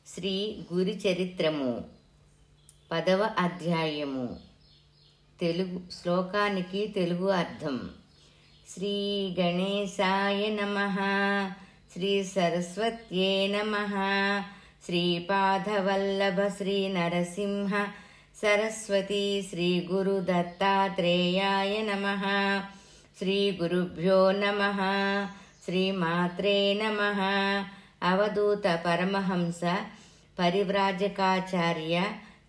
శ్రీ గురు చరిత్రము 10వ అధ్యాయము. తెలుగు శ్లోకానికి తెలుగు అర్థం. శ్రీ గణేశాయ నమః. శ్రీ సరస్వత్యే నమః. శ్రీపాదవల్లభ శ్రీ నరసింహ సరస్వతి శ్రీ గురు దత్తాత్రేయాయ నమః. శ్రీ గురుభ్యో నమః. శ్రీమాత్రే నమః. అవధూత పరమహంస పరివ్రాజకాచార్య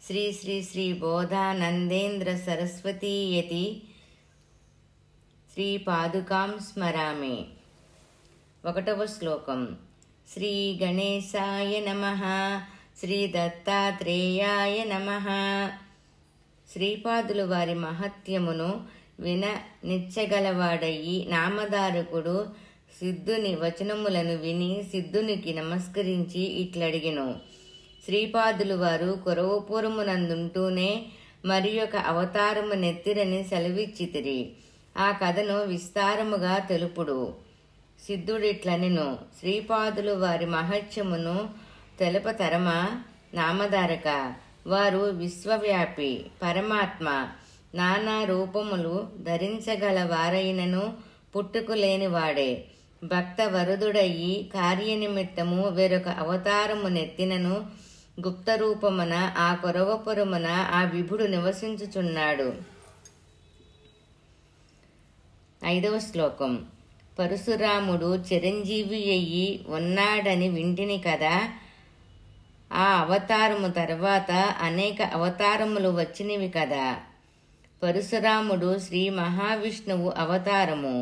శ్రీ శ్రీ శ్రీ బోధానందేంద్ర సరస్వతీయతి శ్రీ పాదుకాం స్మరామి. 1వ శ్లోకం. శ్రీ గణేశాయ నమః. శ్రీ దత్తాత్రేయాయ నమః. శ్రీపాదులు వారి మహత్యమును నిచ్చగలవాడయి నామధారకుడు సిద్ధుని వచనములను విని సిద్ధునికి నమస్కరించి ఇట్లడిగెను. శ్రీపాదులు వారు కొరవపురమునందుంటూనే మరి ఒక అవతారము నెత్తిరని సెలవిచ్చితిరి. ఆ కథను విస్తారముగా తెలుపుడు. సిద్ధుడిట్లనెను. శ్రీపాదులు వారి మహత్యమును తెలుపతరమా నామధారక. వారు విశ్వవ్యాపి పరమాత్మ, నానా రూపములు ధరించగల వారైనను పుట్టుకులేనివాడే. భక్త వరుదుడయి కార్యనిమిత్తము వేరొక అవతారము నెత్తినను గుప్తరూపమున ఆ కొరవపురమున ఆ విభుడు నివసించుచున్నాడు. 5వ శ్లోకం. పరశురాముడు చిరంజీవి అయ్యి ఉన్నాడని వింటిని కదా. ఆ అవతారము తర్వాత అనేక అవతారములు వచ్చినవి కదా. పరశురాముడు శ్రీ మహావిష్ణువు అవతారము.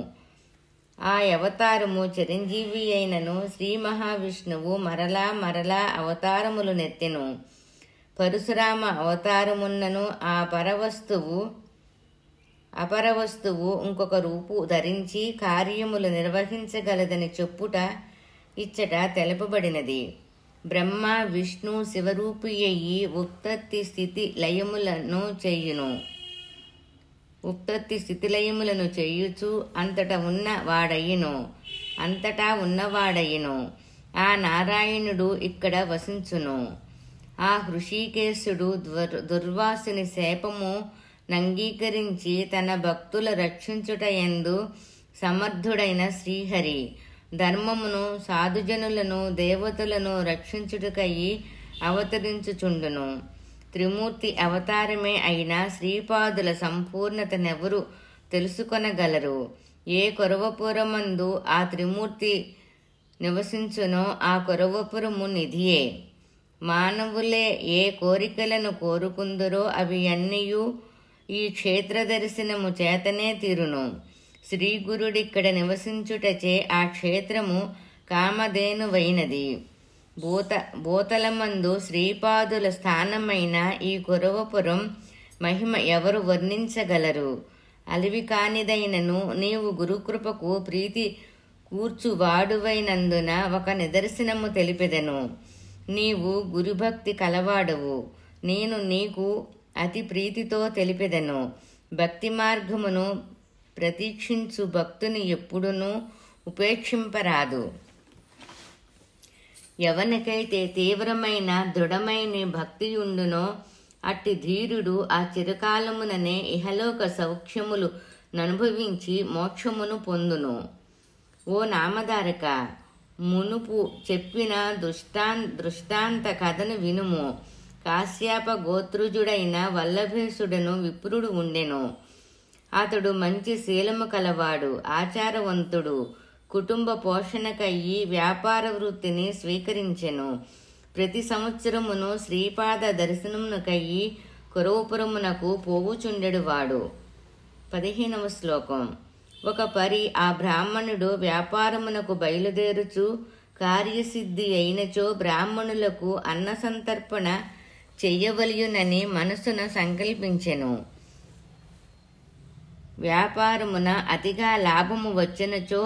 ఆ అవతారము చిరంజీవి అయినను శ్రీ మహావిష్ణువు మరలా అవతారములు నెత్తెను. పరశురామ అవతారమున్నను ఆ అపరవస్తువు ఇంకొక రూపు ధరించి కార్యములు నిర్వహించగలదని చెప్పుట ఇచ్చట తెలుపబడినది. బ్రహ్మ విష్ణు శివరూపి అయ్యి ఉత్పత్తి స్థితి లయములను చేయుచు అంతటా ఉన్నవాడయ్యను. ఆ నారాయణుడు ఇక్కడ వసించును. ఆ హృషికేశుడు దుర్వాసుని శాపము నంగీకరించి తన భక్తుల రక్షించుటయందు సమర్థుడైన శ్రీహరి ధర్మమును సాధుజనులను దేవతలను రక్షించుటకయి అవతరించుచుండును. త్రిమూర్తి అవతారమే అయిన శ్రీపాదుల సంపూర్ణతనెవరు తెలుసుకొనగలరు. ఏ కొరవపురమందు ఆ త్రిమూర్తి నివసించునో ఆ కొరవపురము నిధియే. మానవులే ఏ కోరికలను కోరుకుందరో అవి అన్నీయు ఈ క్షేత్ర దర్శనము చేతనే తీరును. శ్రీగురుడిక్కడ నివసించుటచే ఆ క్షేత్రము కామధేనువైనది. భూతలమందు శ్రీపాదుల స్థానమైన ఈ కొరవపురం మహిమ ఎవరు వర్ణించగలరు? అలివి కానిదైనను నీవు గురుకృపకు ప్రీతి కూర్చువాడువైనందున ఒక నిదర్శనము తెలిపెదను. నీవు గురుభక్తి కలవాడవు. నేను నీకు అతి ప్రీతితో తెలిపెదను. భక్తి మార్గమును ప్రతీక్షించు భక్తుని ఎప్పుడునూ ఉపేక్షింపరాదు. ఎవనికైతే తీవ్రమైన దృఢమైన భక్తియుండునో అట్టి ధీరుడు ఆ చిరకాలముననే ఇహలోక సౌఖ్యములు ననుభవించి మోక్షమును పొందును. ఓ నామధారక, మునుపు చెప్పిన దృష్టాంత కథను వినుము. కాశ్యప గోత్రుజుడైన వల్లభేశుడను విప్రుడు ఉండెను. అతడు మంచి శీలము కలవాడు, ఆచారవంతుడు. కుటుంబ పోషణకయ్యి వ్యాపార వృత్తిని స్వీకరించెను. ప్రతి సంవత్సరమును శ్రీపాద దర్శనమునకయ్యి కొరవపురమునకు పోవుచుండెడువాడు. 15వ శ్లోకం. ఒక పరి ఆ బ్రాహ్మణుడు వ్యాపారమునకు బయలుదేరుచు కార్యసిద్ధి అయినచో బ్రాహ్మణులకు అన్న సంతర్పణ చెయ్యవలయునని మనసున సంకల్పించెను. వ్యాపారమున అతిగా లాభము వచ్చినచో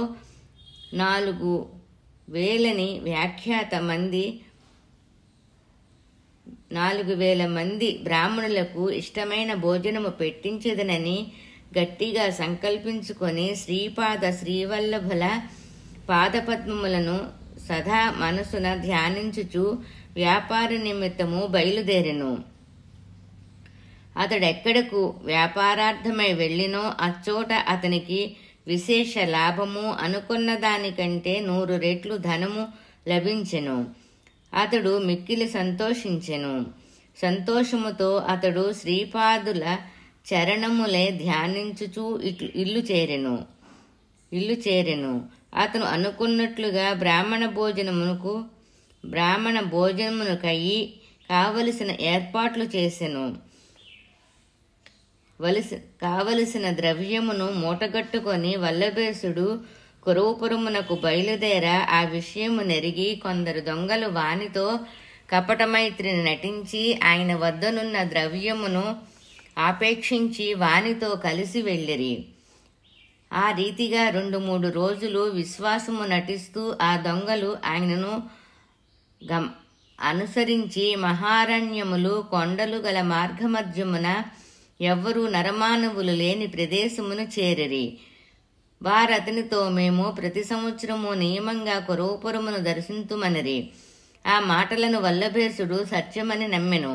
4,000 మంది బ్రాహ్మణులకు ఇష్టమైన భోజనము పెట్టించదనని గట్టిగా సంకల్పించుకొని శ్రీపాద శ్రీవల్లభుల పాదపద్మములను సదా మనసున ధ్యానించుచు వ్యాపార నిమిత్తము బయలుదేరెను. అతడెక్కడకు వ్యాపారార్థమై వెళ్ళినో అచ్చోట అతనికి విశేష లాభము అనుకున్న దానికంటే 100 రెట్లు ధనము లభించెను. అతడు మిక్కిలి సంతోషించెను. సంతోషముతో అతడు శ్రీపాదుల చరణములే ధ్యానించుచూ ఇల్లు చేరెను. అతను అనుకున్నట్లుగా బ్రాహ్మణ భోజనమునకై కావలసిన ఏర్పాట్లు చేసెను. కావలసిన ద్రవ్యమును మూటగట్టుకొని వల్లభేసుడు కురవపురమునకు బయలుదేర ఆ విషయము నెరిగి కొందరు దొంగలు వానితో కపటమైత్రిని నటించి ఆయన వద్దనున్న ద్రవ్యమును ఆపేక్షించి వానితో కలిసి వెళ్ళిరి. ఆ రీతిగా 2-3 రోజులు విశ్వాసము నటిస్తూ ఆ దొంగలు ఆయనను అనుసరించి మహారణ్యములు కొండలు గల మార్గమధ్యమున ఎవ్వరూ నరమానవులు లేని ప్రదేశమును చేరిరి. వారతనితో మేము ప్రతి సంవత్సరము నియమంగా కురవపురమును దర్శింతుమనిరి. ఆ మాటలను వల్లభేసుడు సత్యమని నమ్మెను.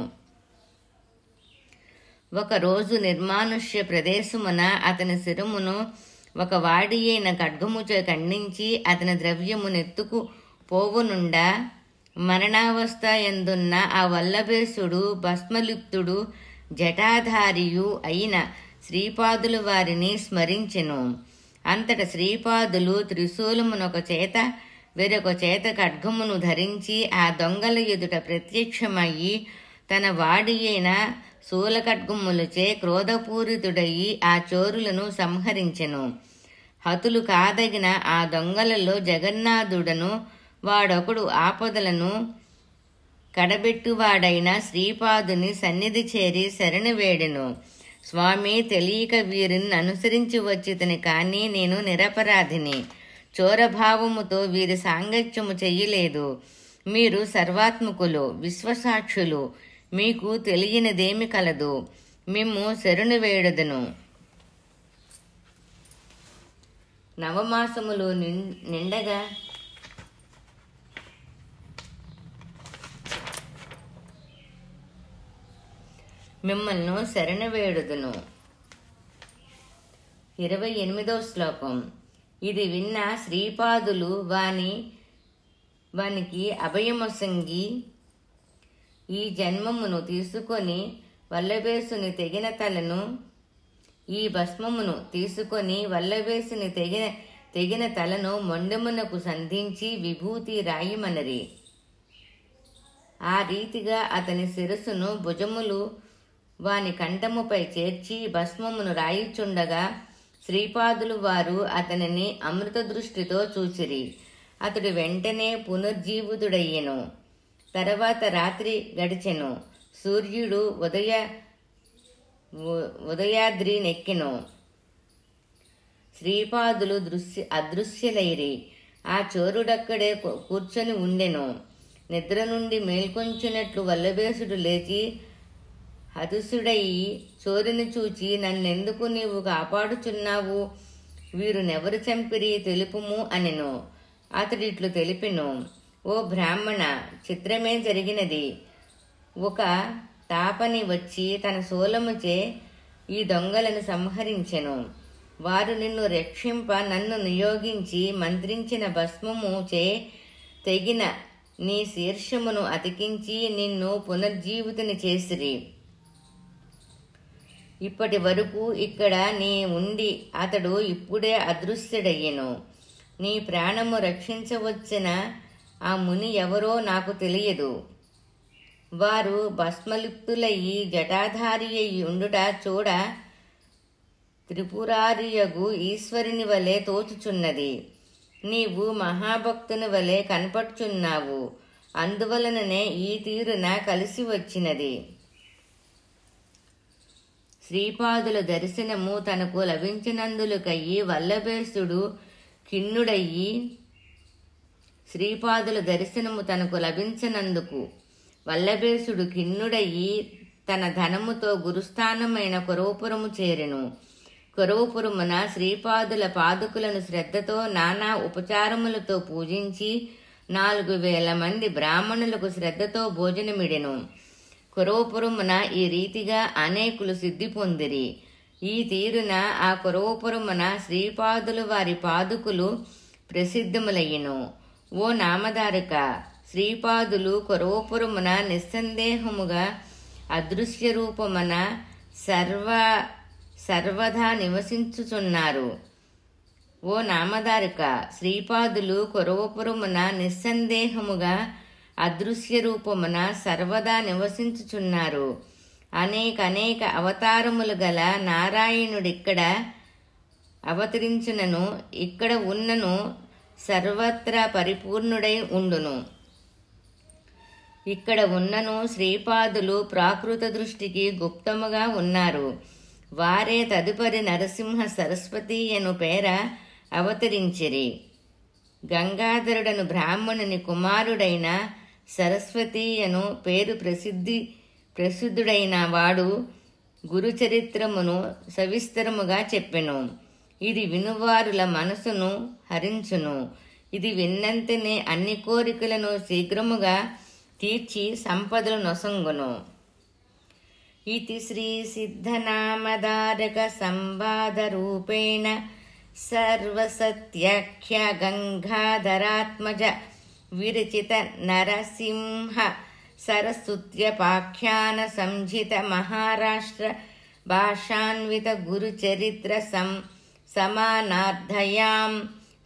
ఒకరోజు నిర్మానుష్య ప్రదేశమున అతని శిరమును ఒక వాడి అయిన ఖడ్గముచే ఖండించి అతని ద్రవ్యము నెత్తుకు పోవునుండా మరణావస్థ ఎందున్న ఆ వల్లభేసుడు భస్మలిప్తుడు జటాధారియు అయిన శ్రీపాదులు వారిని స్మరించెను. అంతట శ్రీపాదులు త్రిశూలమునొక చేత వేరొక చేత ఖడ్గమును ధరించి ఆ దొంగల ఎదుట ప్రత్యక్షమయ్యి తన వాడి అయిన శూలఖడ్గములచే క్రోధపూరితుడయి ఆ చోరులను సంహరించెను. హతులు కాదగిన ఆ దొంగలలో జగన్నాథుడను వాడొకడు ఆపదలను కడబెట్టువాడైన శ్రీపాదుని సన్నిధి చేరి శరణు వేడెను. స్వామి, తెలియక వీరిని అనుసరించి వచ్చితని కాని నేను నిరపరాధిని. చోరభావముతో వీరి సాంగత్యము చెయ్యలేదు. మీరు సర్వాత్మకులు, విశ్వసాక్షులు, మీకు తెలియనిదేమి కలదు. మిమ్ము శరణు వేడుదను. నవమాసములు నిండగా మిమ్మల్ని శరణు వేడుదును. 28వ శ్లోకం. ఇది విన్న శ్రీపాదులు వానికి అభయమొసంగి ఈ జన్మమును తీసుకొని వల్లభేసుని తెగిన తలను ఈ భస్మమును తీసుకొని వల్లభేసుని తెగిన తలను మొండెమునకు సంధించి విభూతి రాయిమనరి. ఆ రీతిగా అతని శిరస్సును భుజములు వాని కంఠముపై చేర్చి భస్మమును రాయిచుండగా శ్రీపాదులు వారు అతనిని అమృత దృష్టితో చూచిరి. అతడు వెంటనే పునర్జీవితుడయ్యెను. తర్వాత రాత్రి గడిచెను. సూర్యుడు ఉదయాద్రి నెక్కెను. శ్రీపాదులు అదృశ్యలైరి. ఆ చోరుడక్కడే కూర్చొని ఉండెను. నిద్ర నుండి మేల్కొంచినట్లు వల్లభేసుడు లేచి హతుసుడయి చోరుని చూచి, నన్నెందుకు నీవు కాపాడుచున్నావు? వీరునెవరు చంపిరి తెలుపుము అనెను. అతడిట్లు తెలిపెను. ఓ బ్రాహ్మణ, చిత్రమే జరిగినది. ఒక తాపని వచ్చి తన శూలముచే ఈ దొంగలను సంహరించెను. వారు నిన్ను రక్షింప నన్ను నియోగించి మంత్రించిన భస్మము చే తెగిన నీ శీర్షమును అతికించి నిన్ను పునర్జీవితుని చేసిరి. ఇప్పటి వరకు ఇక్కడ నీ ఉండి అతడు ఇప్పుడే అదృశ్యుడయ్యెను. నీ ప్రాణము రక్షించవచ్చిన ఆ ముని ఎవరో నాకు తెలియదు. వారు భస్మలిప్తులయ్యి జటాధారి అయి ఉండుట చూడ త్రిపురారియగు ఈశ్వరుని వలె తోచుచున్నది. నీవు మహాభక్తుని వలె కనపడుచున్నావు. అందువలననే ఈ తీరున కలిసి వచ్చినది. శ్రీపాదుల దర్శనము తనకు లభించినందులకయ్యి వల్లభేసుడు ఖిన్నుడయ్యి తన ధనముతో గురుస్థానమైన కురవపురము చేరెను. కురవపురమున శ్రీపాదుల పాదుకులను శ్రద్ధతో నానా ఉపచారములతో పూజించి 4,000 మంది బ్రాహ్మణులకు శ్రద్ధతో భోజనమిడెను. కొరవపురమున ఈ రీతిగా అనేకులు సిద్ధి పొందిరి. ఈ తీరున ఆ కొరవపురమున శ్రీపాదులు వారి పాదుకులు ప్రసిద్ధములయ్యెను. ఓ నామధారక, శ్రీపాదులు కొరవపురమున నిస్సందేహముగా అదృశ్య రూపమున సర్వదా నివసించుచున్నారు. ఓ నామధారక, శ్రీపాదులు కొరవపురమున నిస్సందేహముగా అదృశ్య రూపమున సర్వదా నివసించుచున్నారు. అనేక అవతారములు గల నారాయణుడిక్కడ అవతరించునను, ఇక్కడ ఉన్నను సర్వత్రా పరిపూర్ణుడై ఉండును. ఇక్కడ ఉన్నను శ్రీపాదులు ప్రాకృత దృష్టికి గుప్తముగా ఉన్నారు. వారే తదుపరి నరసింహ సరస్వతి అను పేర అవతరించిరి. గంగాధరుడను బ్రాహ్మణుని కుమారుడైన సరస్వతి అను పేరు ప్రసిద్ధుడైన వాడు గురుచరిత్రమును సవిస్తరముగా చెప్పెను. ఇది వినువారుల మనసును హరించును. ఇది విన్నంతనే అన్ని కోరికలను శీఘ్రముగా తీర్చి సంపదలు నొసంగును. ఇతి శ్రీ సిద్ధనామధారక సంవాద రూపేణ సర్వసత్యాఖ్య గంగాధరాత్మజ విరచిత నరసింహ సరస్వత్యపాఖ్యాన సంజిత మహారాష్ట్ర భాషాన్విత గురుచరిత్ర సమానార్థయాం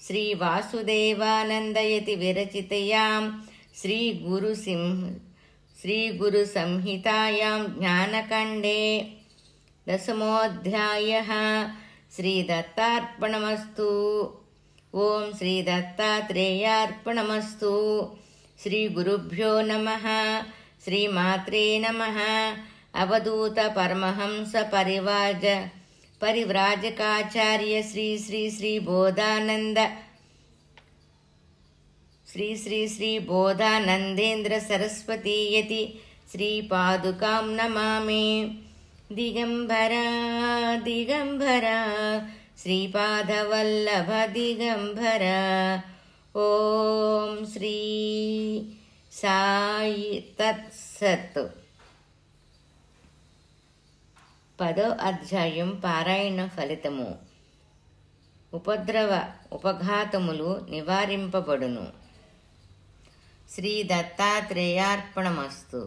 శ్రీ వాసుదేవానందయతి విరచితయాం శ్రీ గురు సంహితాయాం జ్ఞానకండే 10థోऽధ్యాయః. శ్రీ దత్తార్పణమస్తు. ఓం శ్రీ దత్తాత్రేయార్పణమస్తు. శ్రీ గురుభ్యో నమః. శ్రీమాత్రే నమః. అవధూత పరమహంస పరివ్రాజకాచార్య శ్రీ బోధానంద శ్రీ బోధానందేంద్ర సరస్వతీ యతి శ్రీపాదుకాం నమామి. దిగంబరా దిగంబరా శ్రీపాదవల్లభ దిగంబరా. ఓం శ్రీ సాయి తత్సత్. 10వ అధ్యాయం పారాయణ ఫలితము. ఉపఘాతములు నివారింపబడును. శ్రీ దత్తాత్రేయార్పణమస్తు.